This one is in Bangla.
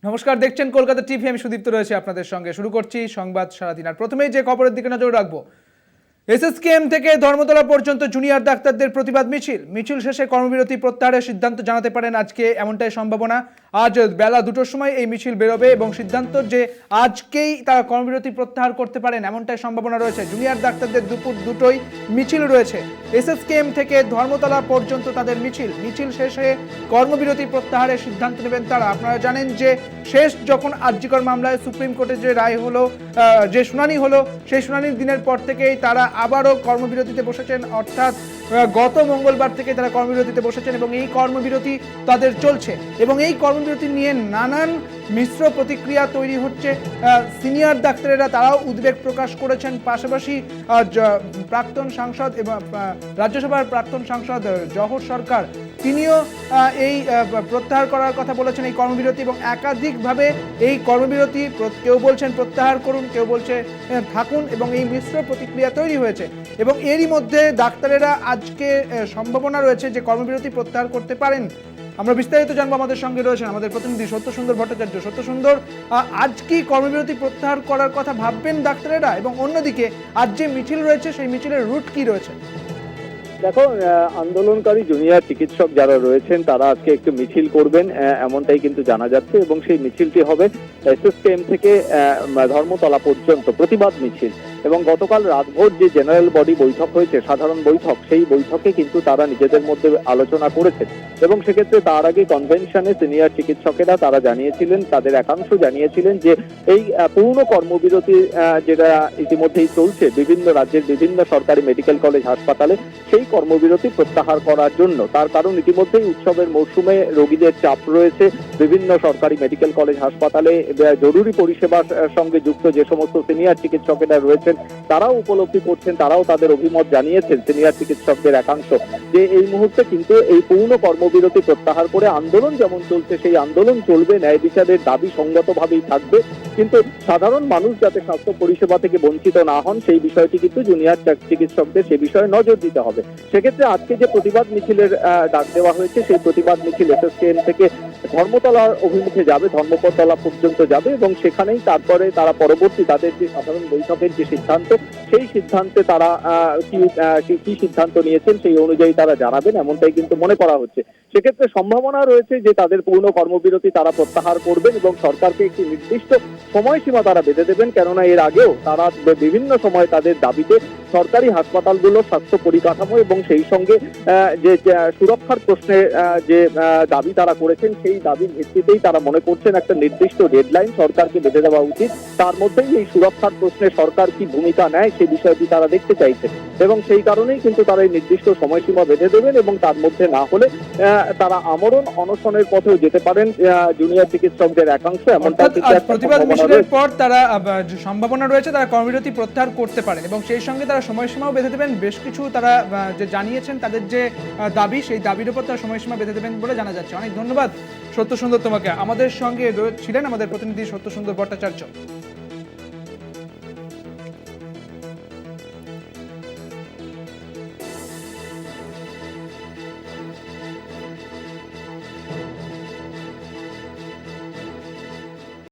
নমস্কার, দেখছেন কলকাতা টিভি। আমি সুদীপ্ত রয়েছে আপনাদের সঙ্গে। শুরু করছি সংবাদ সারাদিন। আর প্রথমেই যে খবরের দিকে নজর রাখবো, এসএসকেএম থেকে ধর্মতলা পর্যন্ত জুনিয়র ডাক্তারদের প্রতিবাদ মিছিল শেষে কর্মবিরতি প্রত্যাহারের সিদ্ধান্ত জানাতে পারেন আজকে, এমনটাই সম্ভাবনা। আজ বেলা 2টোর সময় এই মিছিল বেরোবে এবং সিদ্ধান্ত যে আজকেই তারা কর্মবিরতি প্রত্যাহার করতে পারেন এমনটাই সম্ভাবনা রয়েছে। জুনিয়র ডাক্তারদের দুপুর 2টোয় মিছিল রয়েছে। এসএসকেএম থেকে ধর্মতলা পর্যন্ত তাদের মিছিল শেষে কর্মবিরতি প্রত্যাহারের সিদ্ধান্ত নেবেন তারা। আপনারা জানেন যে শেষ যখন আরজিকর মামলায় সুপ্রিম কোর্টে যে রায় হলো, যে শুনানি হলো, সেই শুনানির দিনের পর থেকেই তারা আবারও কর্মবিরতিতে বসেছেন। অর্থাৎ গত মঙ্গলবার থেকে তারা কর্মবিরতিতে বসেছেন এবং এই কর্মবিরতি তাদের চলছে এবং এই কর্মবিরতি নিয়ে নানান মিশ্র প্রতিক্রিয়া তৈরি হচ্ছে। সিনিয়র ডাক্তারেরা তারাও উদ্বেগ প্রকাশ করেছেন। পাশাপাশি প্রাক্তন সাংসদ এবং রাজ্যসভার প্রাক্তন সাংসদ জহর সরকার, তিনিও এই প্রত্যাহার করার কথা বলেছেন এই কর্মবিরতি, এবং একাধিকভাবে এই কর্মবিরতি কেউ বলছেন প্রত্যাহার করুন, কেউ বলছে থাকুন, এবং এই মিশ্র প্রতিক্রিয়া তৈরি হয়েছে। এবং এরই মধ্যে ডাক্তারেরা আজকে সম্ভাবনা রয়েছে যে কর্মবিরতি প্রত্যাহার করতে পারেন। আমরা বিস্তারিত জানবো, আমাদের সঙ্গে রয়েছেন আমাদের প্রতিনিধি সত্যসুন্দর ভট্টাচার্য। সত্যসুন্দর, আজ কি কর্মবিরতি প্রত্যাহার করার কথা ভাববেন ডাক্তারেরা, এবং অন্যদিকে আজ যে মিছিল রয়েছে সেই মিছিলের রুট কি রয়েছে? দেখো, আন্দোলনকারী জুনিয়র চিকিৎসক যারা রয়েছেন তারা আজকে একটু মিছিল করবেন এমনটাই কিন্তু জানা যাচ্ছে, এবং সেই মিছিলটি হবে এসএসকেএম থেকে ধর্মতলা পর্যন্ত প্রতিবাদ মিছিল। এবং গতকাল রাতভর যে জেনারেল বডি বৈঠক হয়েছে, সাধারণ বৈঠক, সেই বৈঠকে কিন্তু তারা নিজেদের মধ্যে আলোচনা করেছেন, এবং সেক্ষেত্রে তার আগে কনভেনশনে সিনিয়র চিকিৎসকেরা তারা জানিয়েছিলেন, তাদের একাংশ জানিয়েছিলেন যে এই পূর্ণ কর্মবিরতি যেটা ইতিমধ্যেই চলছে বিভিন্ন রাজ্যের বিভিন্ন সরকারি মেডিকেল কলেজ হাসপাতালে, সেই কর্মবিরতি প্রত্যাহার করার জন্য। তার কারণ ইতিমধ্যেই উৎসবের মৌসুমে রোগীদের চাপ রয়েছে। বিভিন্ন সরকারি মেডিকেল কলেজ হাসপাতালে জরুরি পরিষেবার সঙ্গে যুক্ত যে সমস্ত সিনিয়র চিকিৎসকেরা রয়েছেন তারাও উপলব্ধি করছেন, তারাও তাদের অভিমত জানিয়েছেন সিনিয়র চিকিৎসকদের একাংশ, যে এই মুহূর্তে কিন্তু এই পূর্ণ কর্মবিরতি প্রত্যাহার করে আন্দোলন যেমন চলছে সেই আন্দোলন চলবে, ন্যায় বিচারের দাবি সঙ্গতভাবেই থাকবে, কিন্তু সাধারণ মানুষ যাতে স্বাস্থ্য পরিষেবা থেকে বঞ্চিত না হন সেই বিষয়টি কিন্তু জুনিয়র চিকিৎসকদের সে বিষয়ে নজর দিতে হবে। সেক্ষেত্রে আজকে যে প্রতিবাদ মিছিলের ডাক দেওয়া হয়েছে, সেই প্রতিবাদ মিছিল এসএসকেএম থেকে ধর্মতলার অভিমুখে যাবে, ধর্মতলা পর্যন্ত যাবে, এবং সেখানেই তারপরে তারা পরবর্তী তাদের যে সাধারণ বৈঠকের যে সিদ্ধান্ত, সেই সিদ্ধান্তে তারা কি সিদ্ধান্ত নিয়েছেন সেই অনুযায়ী তারা জানাবেন এমনটাই কিন্তু মনে করা হচ্ছে। সেক্ষেত্রে সম্ভাবনা রয়েছে যে তাদের পূর্ণ কর্মবিরতি তারা প্রত্যাহার করবেন এবং সরকারকে একটি নির্দিষ্ট সময়সীমা তারা বেঁধে দেবেন, কেননা এর আগেও তারা বিভিন্ন সময় তাদের দাবিতে সরকারি হাসপাতালগুলোর স্বাস্থ্য পরিকাঠামো এবং সেই সঙ্গে যে সুরক্ষার প্রশ্নে যে দাবি তারা করেছেন, সেই দাবির ভিত্তিতেই তারা মনে করছেন একটা নির্দিষ্ট ডেডলাইন সরকারকে বেঁধে দেওয়া উচিত। তার মধ্যেই এই সুরক্ষার প্রশ্নে সরকার কি ভূমিকা নেয় সেই বিষয়টি তারা দেখতে চাইছেন, এবং সেই কারণেই কিন্তু তারা এই নির্দিষ্ট সময়সীমা বেঁধে দেবেন, এবং তার মধ্যে না হলে তারা আমরণ অনশনের পথেও যেতে পারেন জুনিয়র চিকিৎসকদের একাংশ। এমনটা প্রতিবাদ মিছিলের পর তারা সম্ভাবনা রয়েছে তারা কর্মবিরতি প্রত্যাহার করতে পারেন, এবং সেই সঙ্গে তারা সময়সীমাও বেঁধে দেবেন। বেশ কিছু তারা যে জানিয়েছেন তাদের যে দাবি, সেই দাবির উপর তারা সময়সীমা বেঁধে দেবেন বলে জানা যাচ্ছে। অনেক ধন্যবাদ সত্যসুন্দর তোমাকে। আমাদের সঙ্গে ছিলেন আমাদের প্রতিনিধি সত্যসুন্দর ভট্টাচার্য।